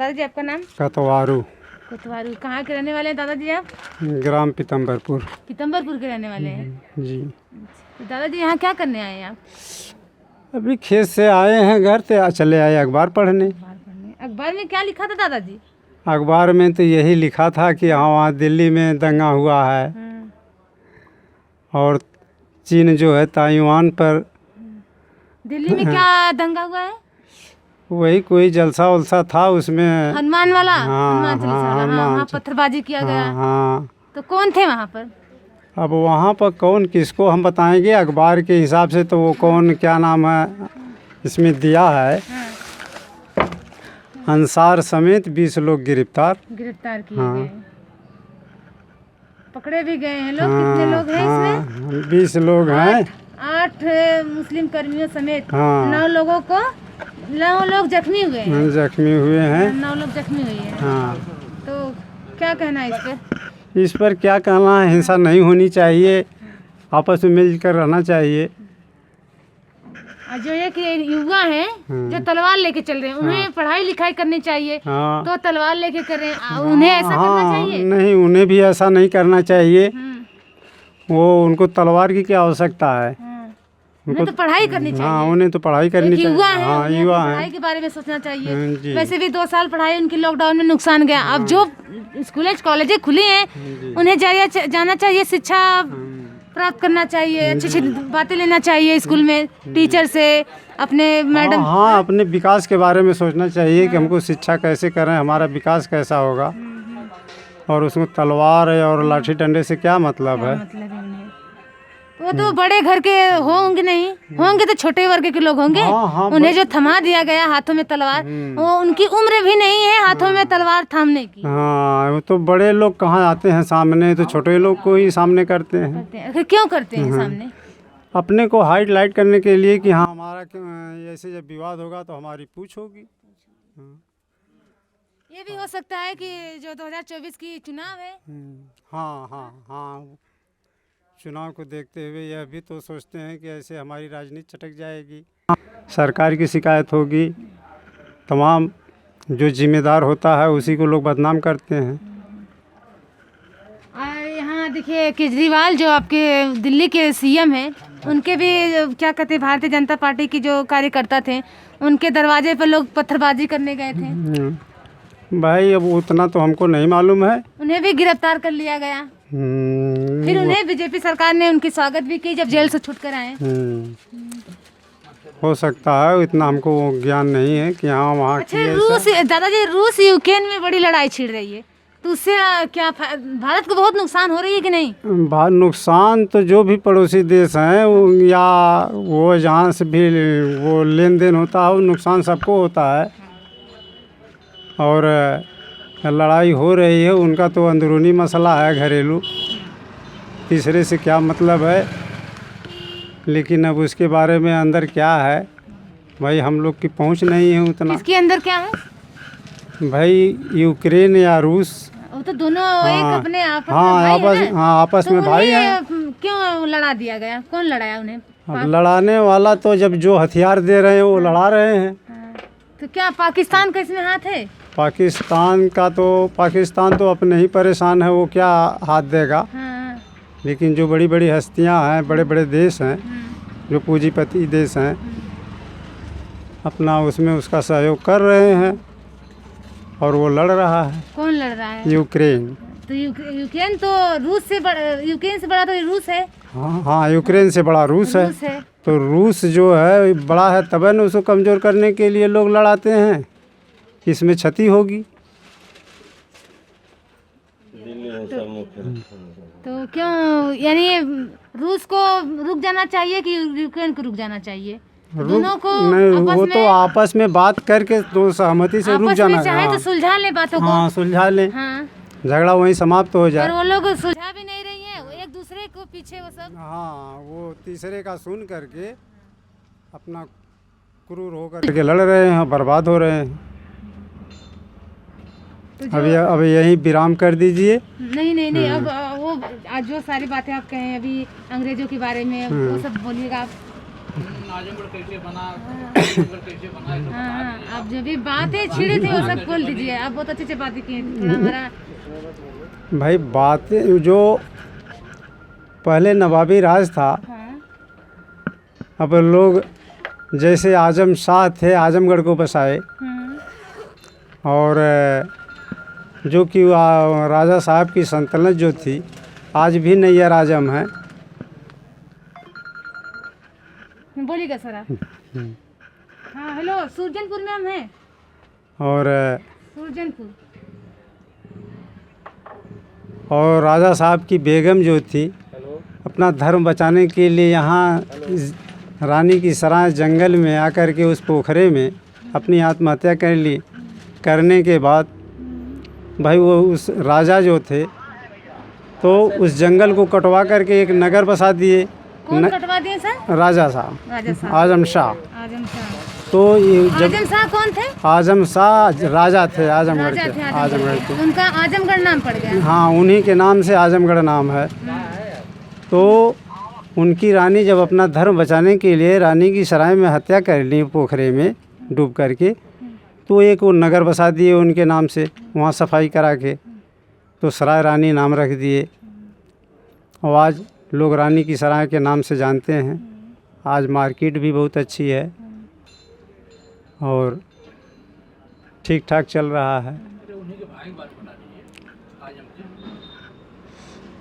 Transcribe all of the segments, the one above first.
दादाजी आपका नाम? कतवारू। कोतवारू। कहाँ के रहने वाले हैं दादाजी आप? ग्राम पीतम्बरपुर। पीतम्बरपुर के रहने वाले हैं जी। तो दादाजी यहाँ क्या करने आए हैं आप? अभी खेत से आए हैं घर से, चले आए अखबार पढ़ने। अखबार पढ़ने। अखबार में क्या लिखा था दादाजी? अखबार में तो यही लिखा था कि हाँ वहाँ दिल्ली में दंगा हुआ है और चीन जो है ताइवान पर। दिल्ली में क्या दंगा हुआ है? वही कोई जलसा उलसा था उसमें। हनुमान वाला? हाँ, हनुमान चालीसा हाँ, वाला। हनुमान वहाँ पत्थरबाजी किया गया। हाँ। तो कौन थे वहाँ पर? अब वहाँ पर कौन किसको हम बताएंगे, अखबार के हिसाब से तो वो कौन क्या नाम है इसमें दिया है। अंसार समेत 20 लोग गिरफ्तार किए गए। पकड़े भी गए हैं लोग। कितने लोग हैं इसमें? 20 लोग हैं। 8 मुस्लिम कर्मियों समेत हाँ। 9 लोग जख्मी हुए हैं। 9 लोग जख्मी हुए हैं। हाँ। तो क्या कहना है इस पर? इस पर क्या कहना है, हिंसा नहीं होनी चाहिए, आपस में मिलकर रहना चाहिए। जो ये कि युवा हैं जो तलवार लेके चल रहे हैं, उन्हें पढ़ाई लिखाई करनी चाहिए। तो तलवार लेके कर रहे हैं, उन्हें ऐसा करना चाहिए? नहीं, उन्हें भी ऐसा नहीं करना चाहिए। वो उनको तलवार की क्या आवश्यकता है? उन्हें तो पढ़ाई करनी चाहिए। हाँ, उन्हें तो पढ़ाई करनी चाहिए। युवा है, हाँ, युवा है, पढ़ाई के बारे में सोचना चाहिए। जी। वैसे भी 2 साल पढ़ाई उनकी लॉकडाउन में नुकसान गया। अब जो स्कूल कॉलेजें खुली हैं उन्हें जाना चाहिए, शिक्षा प्राप्त करना चाहिए, अच्छी बातें लेना चाहिए स्कूल में टीचर से, अपने मैडम। हाँ, अपने विकास के बारे में सोचना चाहिए कि हमको शिक्षा कैसे करें, हमारा विकास कैसा होगा। और उसमें तलवार और लाठी डंडे से क्या मतलब है? वो तो बड़े घर के होंगे, नहीं होंगे तो छोटे वर्ग के लोग होंगे। उन्हें जो थमा दिया गया हाथों में तलवार, वो उनकी उम्र भी नहीं है हाथों में तलवार थामने की। हाँ, वो तो बड़े लोग कहाँ आते हैं सामने, तो छोटे लोग को ही सामने करते हैं। क्यों करते हैं सामने? अपने को हाईलाइट करने के लिए कि हाँ हमारा ऐसे जब विवाद होगा तो हमारी पूछ होगी। ये भी हो सकता है कि जो 2024 की चुनाव है। हाँ हाँ हाँ, चुनाव को देखते हुए यह भी तो सोचते हैं कि ऐसे हमारी राजनीति चटक जाएगी, सरकार की शिकायत होगी, तमाम जो जिम्मेदार होता है उसी को लोग बदनाम करते हैं। यहाँ देखिए केजरीवाल जो आपके दिल्ली के सीएम हैं, उनके भी क्या कहते हैं भारतीय जनता पार्टी की जो कार्यकर्ता थे, उनके दरवाजे पर लोग पत्थरबाजी करने गए थे। भाई अब उतना तो हमको नहीं मालूम है। उन्हें भी गिरफ्तार कर लिया गया। फिर उन्हें बीजेपी सरकार ने उनकी स्वागत भी की जब जेल से छूट कर आए। हो सकता है, इतना हमको ज्ञान नहीं है कि हाँ वहाँ अच्छा, दादाजी रूस यूक्रेन में बड़ी लड़ाई छिड़ रही है, तो उससे क्या भारत को बहुत नुकसान हो रही है कि नहीं? नुकसान तो जो भी पड़ोसी देश हैं या वो जहाँ से भी वो लेन देन होता है, वो नुकसान सबको होता है। और लड़ाई हो रही है, उनका तो अंदरूनी मसला है घरेलू, तीसरे से क्या मतलब है। लेकिन अब उसके बारे में अंदर क्या है भाई, हम लोग की पहुंच नहीं है उतना। इसके अंदर क्या है भाई? यूक्रेन या रूस, वो तो दोनों एक अपने आपस में भाई हैं। क्यों लड़ा दिया गया? कौन लड़ाया उन्हें? अब लड़ाने वाला तो जब जो हथियार दे रहे हैं वो लड़ा रहे हैं। तो क्या पाकिस्तान का इसमें हाथ है? पाकिस्तान तो अपने ही परेशान है, वो क्या हाथ देगा। लेकिन जो बड़ी बड़ी हस्तियां हैं, बड़े बड़े देश हैं, जो पूंजीपति देश हैं, अपना उसमें उसका सहयोग कर रहे हैं और वो लड़ रहा है। कौन लड़ रहा है? यूक्रेन। तो यूक्रेन तो यूक्रेन से बड़ा तो रूस है। हाँ, यूक्रेन से बड़ा रूस है। तो रूस जो है बड़ा है, तब न उसको कमज़ोर करने के लिए लोग लड़ाते हैं, इसमें क्षति होगी। तो क्यों, यानी रूस को रुक जाना चाहिए कि यूक्रेन को रुक जाना चाहिए? दोनों को नहीं, वो तो आपस में बात करके तो सहमति से रुक जाना चाहे तो सुलझा ले बातों को। हाँ, सुलझा ले। झगड़ा वहीं समाप्त हो जाए। पर वो लोग सुलझा भी नहीं रही है, एक दूसरे को पीछे वो सब। हाँ, वो तीसरे का सुन करके अपना क्रूर होकर के लड़ रहे हैं, बर्बाद हो रहे हैं। तो अभी यही विराम कर दीजिए। नहीं, अब वो आज जो सारी बातें आप कहें अभी अंग्रेजों के बारे में, वो सब बोलिएगा आप। हाँ, आप जो भी बातें छिड़ी थी वो सब बोल दीजिए। आप बहुत अच्छे से बातें किए, थोड़ा हमारा भाई बातें जो पहले नवाबी राज था, हाँ, अब लोग जैसे आजम शाह थे, आजमगढ़ को बसाए, और जो कि राजा साहब की सल्तनत जो थी आज भी नैयर आजम है। बोलिएगा सर आप। हाँ हेलो, सुरजनपुर में हम हैं। और सुरजनपुर। और राजा साहब की बेगम जो थी अपना धर्म बचाने के लिए यहाँ रानी की सराय जंगल में आकर के उस पोखरे में अपनी आत्महत्या कर ली। करने के बाद भाई वो उस राजा जो थे तो उस जंगल को कटवा करके एक नगर बसा दिए। कौन कटवा दिए सर? राजा साहब, राजा साहब, आजम शाह। आजम शाह। तो ये जब आजम शाह कौन थे? आजम शाह राजा थे आजमगढ़ राजा थे के, आजमगढ़ के। उनका आजमगढ़ नाम पड़ गया। हाँ, उन्हीं के नाम से आजमगढ़ नाम है। तो उनकी रानी जब अपना धर्म बचाने के लिए रानी की सराय में हत्या कर ली पोखरे में डूब करके, तो एक वो नगर बसा दिए उनके नाम से, वहाँ सफाई करा के तो सराय रानी नाम रख दिए। और आज लोग रानी की सराय के नाम से जानते हैं। आज मार्केट भी बहुत अच्छी है और ठीक ठाक चल रहा है।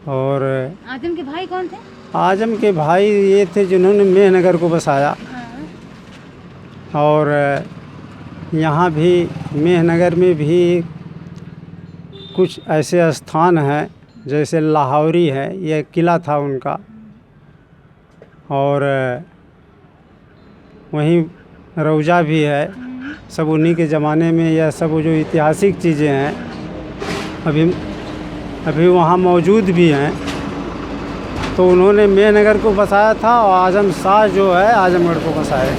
और आजम के भाई कौन थे? आजम के भाई ये थे जिन्होंने मेहनगर को बसाया। और यहाँ भी मेहनगर में भी कुछ ऐसे स्थान हैं जैसे लाहौरी है, ये किला था उनका। और वहीं रौजा भी है, सब उन्हीं के ज़माने में। यह सब जो ऐतिहासिक चीज़ें हैं अभी वहाँ मौजूद भी हैं। तो उन्होंने मेहनगर को बसाया था और आजम शाह जो है आजमगढ़ को बसाया।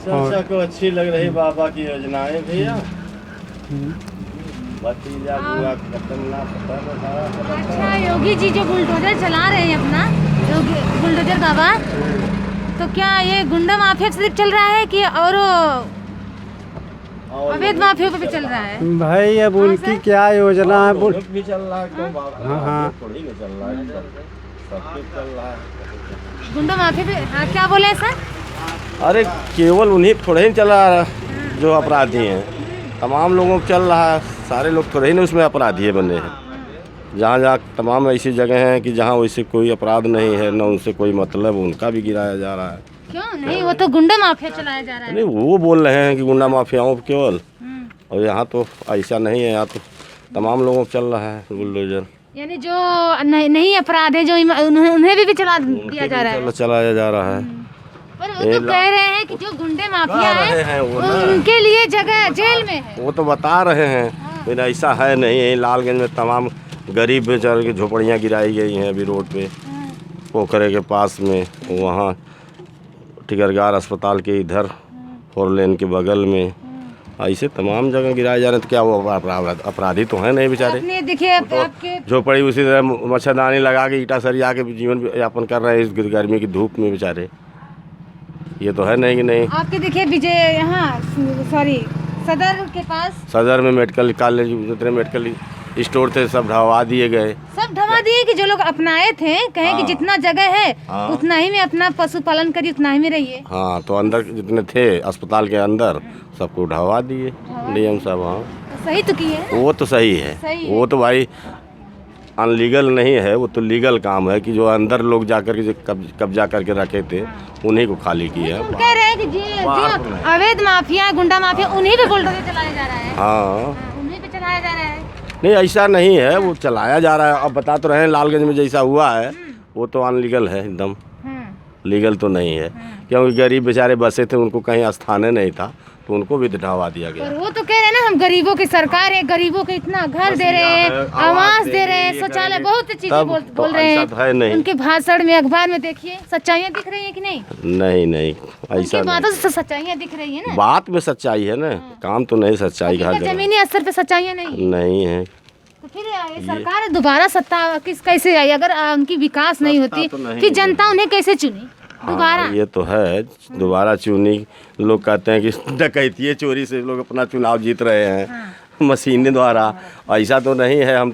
चर्चा को अच्छी लग रही बाबा की योजनाएं भैया। भतीजा बुआ खत्म ना पता। अच्छा, योगी जी जो बुलडोजर चला रहे हैं अपना, योगी बुलडोजर बाबा, तो क्या ये गुंडा माफिया सिर्फ चल रहा है कि और अवैध माफिया पे भी चल रहा है? भाई अब उनकी क्या योजना है? भी चल रहा है तो बाबा हाँ हाँ थोड़ी नहीं चल रहा है, सब कुछ चल रहा है। गुंडा माफिया पे हाँ, क्या बोले सर? अरे केवल उन्हीं थोड़े ही चल रहा है जो अपराधी हैं, तमाम लोगों को चल रहा है। सारे लोग थोड़े ही नहीं उसमें अपराधी बने हैं। जहाँ जहाँ तमाम ऐसी जगह हैं कि जहाँ वैसे कोई अपराध नहीं है, न उनसे कोई मतलब, उनका भी गिराया जा रहा है। क्यों नहीं? वो तो गुंडा माफिया चलाया जा रहा है। नहीं, वो बोल रहे हैं कि गुंडा माफियाओं पर केवल, और यहाँ तो ऐसा नहीं है। यहाँ तो तमाम लोगों को चल रहा है बुलडोजर। यानी जो नहीं अपराध है, जो उन्हें भी चला दिया जा रहा है। चलाया जा रहा है। पर वो तो कह रहे हैं कि जो गुंडे माफिया हैं वो ना, उनके लिए जगह जेल में है। वो तो बता रहे हैं, लेकिन ऐसा है नहीं। यही लालगंज में तमाम गरीब बेचारे की झोपड़ियाँ गिराई गई हैं अभी रोड पे, पोखरे के पास में, वहाँ टिकरगार अस्पताल के इधर 4 लेन के बगल में, ऐसे तमाम जगह गिराए जा रहे हैं। तो क्या वो अपराधी तो हैं नहीं बेचारे? आपने देखिए आपके झोपड़ी उसी तरह मच्छरदानी लगा के ईटा सरिया के जीवन यापन कर रहे हैं इस गर्मी की धूप में बेचारे। ये तो है नहीं कि नहीं। आपके देखिए विजय यहाँ सॉरी सदर के पास, सदर में मेडिकल कॉलेज जितने मेडिकल स्टोर थे सब ढवा दिए गए। सब ढवा दिए कि जो लोग अपनाए थे कहें कि जितना जगह है उतना ही में अपना पशुपालन करिए, उतना ही में रहिए। हाँ, तो अंदर जितने थे अस्पताल के अंदर सबको ढवा दिए डीएम साहब। हाँ, तो सही तो किए हैं। वो तो सही है, वो तो भाई अनलीगल नहीं है, वो तो लीगल काम है कि जो अंदर लोग जाकर के कब्जा करके रखे थे उन्हीं को खाली किया है। कह रहे हैं कि जो अवैध माफिया गुंडा माफिया उन्हीं पे बुलडोजर चलाया जा रहा है। हाँ, उन्हीं पे चलाया जा रहा है। नहीं ऐसा नहीं है, वो चलाया जा रहा है। अब बता तो रहे हैं लालगंज में जैसा हुआ है वो तो अनलीगल है एकदम, लीगल तो नहीं है। क्योंकि गरीब बेचारे बसे थे, उनको कहीं स्थान नहीं था तो उनको भी ढवा दिया गया। और वो तो कह रहे हैं ना, हम गरीबों की सरकार है, गरीबों को इतना घर दे रहे हैं, आवास दे रहे हैं, शौचालय, बहुत चीजें बोल रहे हैं। उनके भाषण में अखबार में देखिए, सच्चाइयाँ दिख रही है कि नहीं? नहीं ऐसा बातों से सच्चाइयाँ दिख रही है ना। बात में सच्चाई है ना, काम तो नहीं सच्चाई का। जमीनी स्तर पे सच्चाइयाँ नहीं है। तो फिर ये सरकार दोबारा सत्ता किस कैसे आई? अगर उनकी विकास नहीं होती तो नहीं फिर जनता उन्हें कैसे चुनी दोबारा? ये तो है, दोबारा चुनी। लोग कहते हैं कि डकैती चोरी से लोग अपना चुनाव जीत रहे हैं मशीनें द्वारा। ऐसा तो नहीं है। हम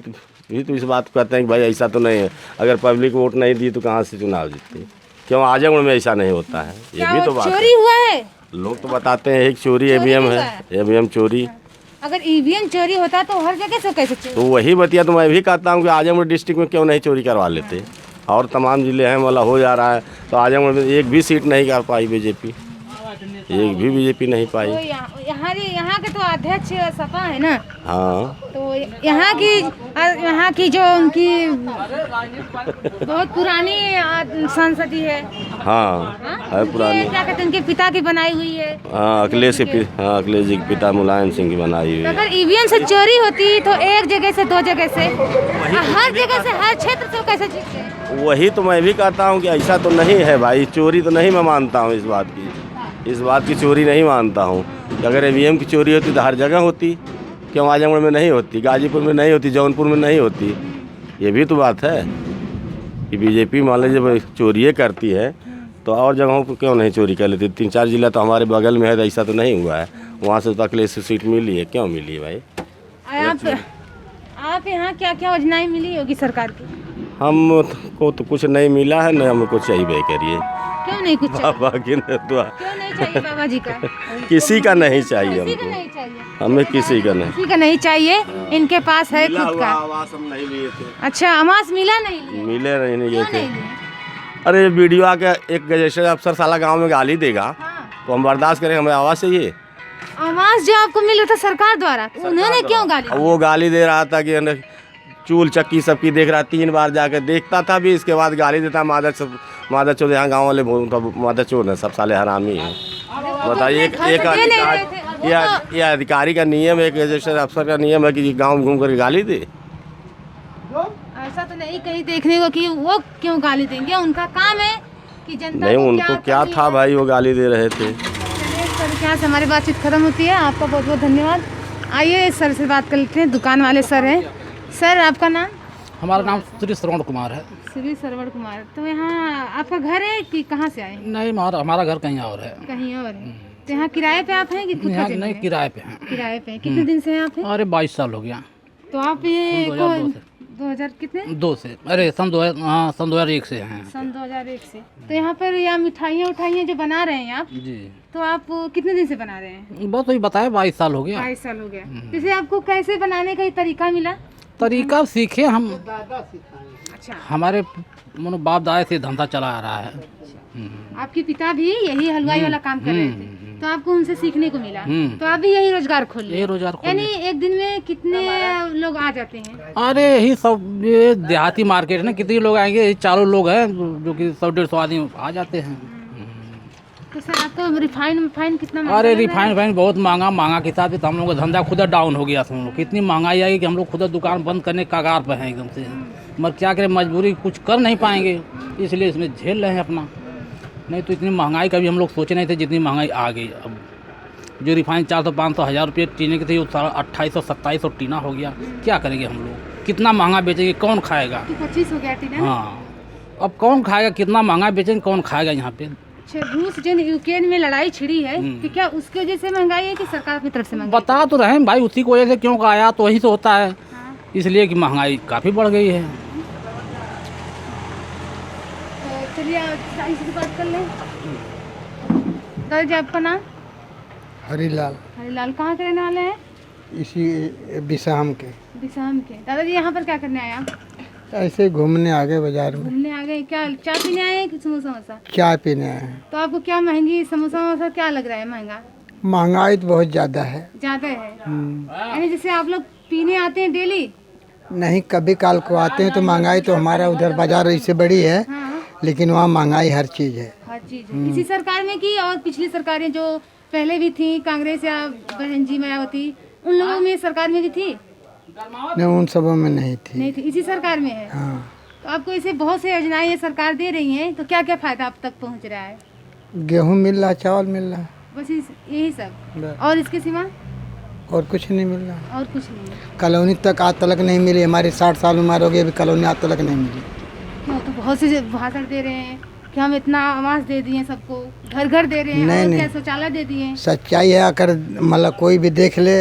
भी तो इस बात को कहते हैं कि भाई ऐसा तो नहीं है। अगर पब्लिक वोट नहीं दी तो कहाँ से चुनाव जीतती? क्यों आजमगढ़ में ऐसा नहीं होता है? ये क्या भी वो तो बात चोरी है। हुआ है? लोग तो बताते हैं एक चोरी ईवीएम हुआ है, ईवीएम चोरी। अगर ईवीएम चोरी होता तो हर जगह से कैसे चोरी? तो वही बतिया तो मैं भी कहता हूँ कि आजमगढ़ डिस्ट्रिक्ट में क्यों नहीं चोरी करवा लेते? और तमाम ज़िले हैं वाला हो जा रहा है, तो आजमगढ़ में एक भी सीट नहीं कर पाई बीजेपी, एक भी बीजेपी नहीं पाई। तो यहाँ के तो अध्यक्ष सपा है ना, हाँ, तो यहाँ की जो उनकी बहुत पुरानी संसदी है। हाँ है पुरानी। ये क्या कहते हैं, उनके पिता की बनाई हुई है। हाँ, अखिलेश जी के पिता मुलायम सिंह की बनाई हुई तो है। अगर ईवीएम से चोरी होती तो एक जगह से दो जगह से, हर जगह से, हर क्षेत्र से कैसे जीतते? वही तो मैं भी कहता हूँ कि ऐसा तो नहीं है भाई। चोरी तो नहीं मैं मानता हूँ इस बात की चोरी नहीं मानता हूँ। अगर ईवीएम की चोरी होती तो हर जगह होती, क्यों आजमगढ़ में नहीं होती, गाजीपुर में नहीं होती, जौनपुर में नहीं होती? ये भी तो बात है कि बीजेपी मान लीजिए जब चोरी करती है तो और जगहों पर क्यों नहीं चोरी कर लेती? 3-4 जिला तो हमारे बगल में है, तो ऐसा तो नहीं हुआ है। वहाँ से तो अखिलेश सीट मिली है, क्यों मिली है भाई? आप यहाँ क्या क्या योजनाएं मिली होगी सरकार की? हमको तो कुछ नहीं मिला है, न हमको चाहिए करिए। क्यों नहीं कुछ चाहिए? बाबा की दुआ क्यों नहीं चाहिए बाबा जी का? किसी का नहीं चाहिए किसी का हमको, नहीं चाहिए, हमें किसी का नहीं। किसी का नहीं चाहिए। इनके पास है खुद का। आवास हम नहीं लिए थे, अच्छा, आवास मिला नहीं? मिले नहीं क्यों थे। नहीं लिए? अरे वीडियो आके एक गजेशन अफसर साला गांव में गाली देगा हाँ। तो हम बर्दाश्त करें? हमें आवाज़ चाहिए। आवास जो आपको मिल रहा था सरकार द्वारा, उन्होंने क्यों गाली दी? वो गाली दे रहा था कि चूल चक्की सबकी देख रहा, 3 बार जाकर देखता था भी, इसके बाद गाली देता। मादा चोर यहाँ गाँव वाले मादा चोर है, सब साले हरामी हैं। बताइए, ये अधिकारी का नियम है, एक गजेशन अफसर का नियम है कि गाँव घूम कर गाली दे? ऐसा तो नहीं कहीं देखने को कि वो क्यों गाली देंगे। उनका काम है कि जनता नहीं, को उनको क्या था भाई, वो गाली दे रहे थे। सर, यहाँ से हमारी बातचीत खत्म होती है। आपका बहुत बहुत धन्यवाद। आइए सर से बात कर लेते हैं, दुकान वाले सर हैं। सर, आपका नाम? हमारा नाम श्री श्रवण कुमार है। श्री श्रवण कुमार। तो यहाँ आपका घर है कि कहाँ से आए? नहीं, हमारा घर कहीं और है। कहीं और है। तो यहाँ किराए पे आप हैं कि खुद का यहाँ जमीन नहीं, है? किराए पे हैं। किराए पे। कितने दिन से हैं आप हैं? अरे 22 साल हो गया। तो आप ये 2002 कितने? 2 से, अरे सन 2001 से हैं। सन 2001 से। तो यहाँ पर या मिठाइयाँ जो बना रहे हैं आप, जी। तो आप कितने दिन से बना रहे हैं? बहुत वही बताया, 22 साल हो गया। 22 साल हो गया। जैसे आपको कैसे बनाने का ये तरीका मिला? तरीका सीखे हम, अच्छा, हमारे बाप दादा से धंधा चला आ रहा है। आपके पिता भी यही हलवाई वाला काम कर रहे थे, तो आपको उनसे सीखने को मिला, तो आप भी यही रोजगार खोल लिए? ये रोजगार खोल यानी एक दिन में कितने लोग आ जाते हैं? अरे यही सब, ये देहाती मार्केट है ना, कितने लोग आएंगे? 4 लोग हैं जो कि 100-150 आदमी आ जाते हैं। तो सर, आपको रिफाइन कितना महंगा अरे लग रहा है? रिफाइंड बहुत महंगा के साथ तो हम लोग का धंधा खुद डाउन हो गया। हम लोग कितनी महंगाई आई कि हम लोग खुद दुकान बंद करने के कगार पर हैं एकदम से। मगर क्या करें, मजबूरी, कुछ कर नहीं पाएंगे, इसलिए इसमें झेल रहे हैं अपना। नहीं तो इतनी महंगाई कभी हम लोग सोचे नहीं थे जितनी महंगाई आ गई। अब जो रिफाइंड 400-500 रुपये टीने की थी, वो 2800-2700 टीना हो गया। क्या करेंगे हम लोग? कितना महंगा बेचेंगे? कौन खाएगा? 25 हो गया टीना। हाँ, अब कौन खाएगा? कितना महंगा बेचेंगे, कौन खाएगा यहाँ पे? अच्छा, रूस जो यूक्रेन में लड़ाई छिड़ी है, कि क्या उसकी वजह से महंगाई है कि सरकार की तरफ से महंगाई? बता तो रहे हैं भाई, उसी की वजह से क्यों आया, तो वही तो होता है। इसलिए कि महंगाई काफ़ी बढ़ गई है। तो चलिए इसी से बात कर लें। दादाजी, आपका नाम? हरीलाल। हरीलाल। कहाँ के रहने वाले हैं? इसी बिसाम के। बिसाम के। दादाजी, यहाँ पर क्या करने आए आप? ऐसे घूमने आ गए बाजार में। घूमने आ गए? क्या चाय पीने आए हैं कि समोसा वोसा? चाय पीने आए हैं। तो आपको क्या महंगी समोसा वोसा क्या लग रहा है? महंगा? महंगाई तो बहुत ज़्यादा है। ज़्यादा है? यानी जैसे आप लोग पीने आते हैं डेली? नहीं, कभी काल को आते हैं तो महंगाई तो हमारा उधर बाजार इससे बड़ी है, हाँ, लेकिन वहाँ महंगाई हर चीज़ है। हर चीज़ है। इसी सरकार में की और पिछली सरकारें जो पहले भी थी, कांग्रेस या बहन जी मायावती, उन लोगों में सरकार में भी थी? नहीं, उन सबों में नहीं थी। नहीं थी, इसी सरकार में है। हाँ, तो आपको ऐसे बहुत से योजनाएं ये सरकार दे रही हैं, तो क्या क्या फायदा आप तक पहुंच रहा है? गेहूँ मिल रहा, चावल मिल रहा, बस यही सब? बस। और इसके सिवा? और कुछ नहीं मिल रहा। और कुछ नहीं है। कॉलोनी तक आज तक नहीं मिली, हमारी 60 साल उम्र हो गई, अभी कॉलोनी आज तक नहीं मिली। क्यों? तो बहुत से भाषण दे रहे हैं कि हम इतना आवास दे दिए सबको, घर घर दे रहे हैं, नहीं, और नहीं। क्या शौचालय दे दिए हैं सच्चाई है, अगर मतलब कोई भी देख ले,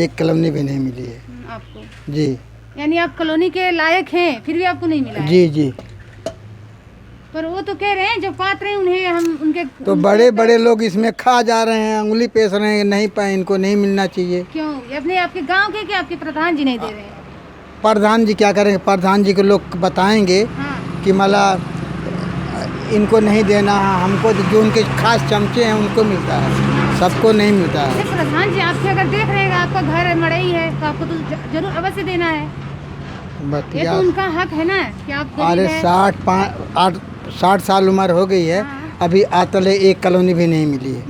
एक कॉलोनी भी नहीं मिली है आपको। जी। यानी आप कॉलोनी के लायक हैं, फिर भी आपको नहीं मिला है। जी जी। पर वो तो कह रहे हैं जो पात्र हैं उन्हें हम उनके तो बड़े बड़े लोग इसमें खा जा रहे हैं, उंगली पेश रहे हैं, नहीं पाए, इनको नहीं मिलना चाहिए। क्यों? ये अपने आपके गांव के कि आपके प्रधान जी नहीं दे रहे हैं? प्रधान जी क्या करेंगे, प्रधान जी को लोग बताएंगे हाँ। कि मतलब इनको नहीं देना है, हमको जो उनके खास चमचे हैं उनको मिलता है, सबको नहीं मिलता है। अरे प्रधान जी आपके अगर देख रहे हैं आपका घर मड़ई है तो आपको तो जरूर अवश्य देना है। ये बतिया तो उनका हक है ना कि आप गरीब अरे हैं। 60 साल उम्र हो गई है, हाँ। अभी आतले एक कॉलोनी भी नहीं मिली है,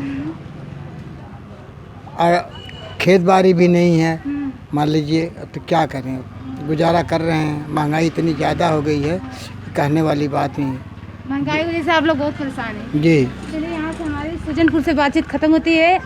और खेत बाड़ी भी नहीं है। मान लीजिए, अब तो क्या करें, गुजारा कर रहे हैं। महंगाई इतनी ज़्यादा हो गई है, कहने वाली बात नहीं है। महंगाई की वजह से आप लोग बहुत परेशान हैं। जी। चलिए यहाँ से हमारी सुजनपुर से बातचीत खत्म होती है।